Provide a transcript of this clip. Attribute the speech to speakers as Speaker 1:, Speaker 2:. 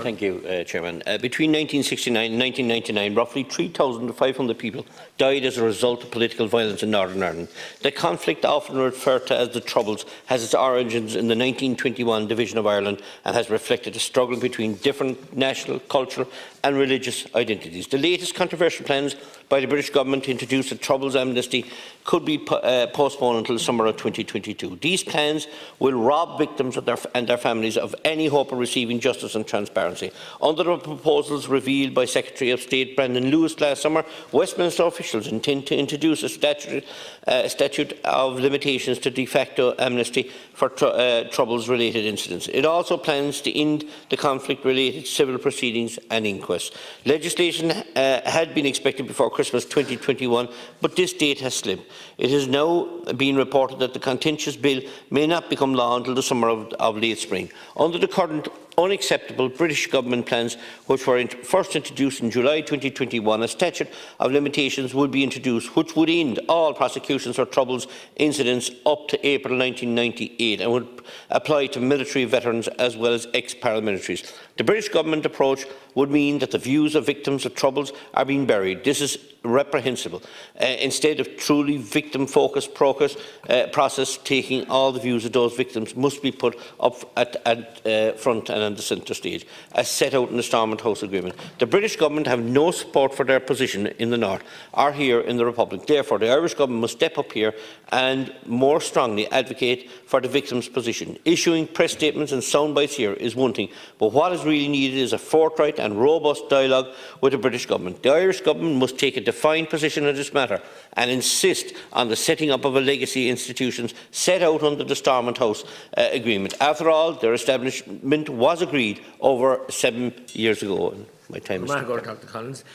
Speaker 1: Thank you, Chairman. Between 1969 and 1999, roughly 3,500 people died as a result of political violence in Northern Ireland. The conflict, often referred to as the Troubles, has its origins in the 1921 division of Ireland and has reflected a struggle between different national, cultural and religious identities. The latest controversial plans by the British Government to introduce a Troubles amnesty could be postponed until the summer of 2022. These plans will rob victims and their families of any hope of receiving justice and transparency. Under the proposals revealed by Secretary of State Brendan Lewis last summer, Westminster officials intend to introduce a statute of limitations to de facto amnesty for Troubles-related incidents. It also plans to end the conflict-related civil proceedings and inquests. Legislation had been expected before Christmas 2021, but this date has slipped. It has now been reported that the contentious bill may not become law until the summer of late spring. Under the current unacceptable British Government plans, which were first introduced in July 2021, a statute of limitations would be introduced which would end all prosecutions for Troubles incidents up to April 1998 and would apply to military veterans as well as ex-paramilitaries. The British Government approach would mean that the views of victims of Troubles are being buried. This is reprehensible. Instead of truly victim-focused process, taking all the views of those victims must be put up at front and on the centre stage, as set out in the Stormont House Agreement. The British Government have no support for their position in the North or here in the Republic. Therefore, the Irish Government must step up here and more strongly advocate for the victims' position. Issuing press statements and soundbites here is one thing, but what is really needed is a forthright and robust dialogue with the British Government. The Irish Government must take a defined position on this matter and insist on the setting up of a legacy institutions set out under the Stormont House Agreement. After all, their establishment was agreed over 7 years ago. My time is up.
Speaker 2: Dr. Collins.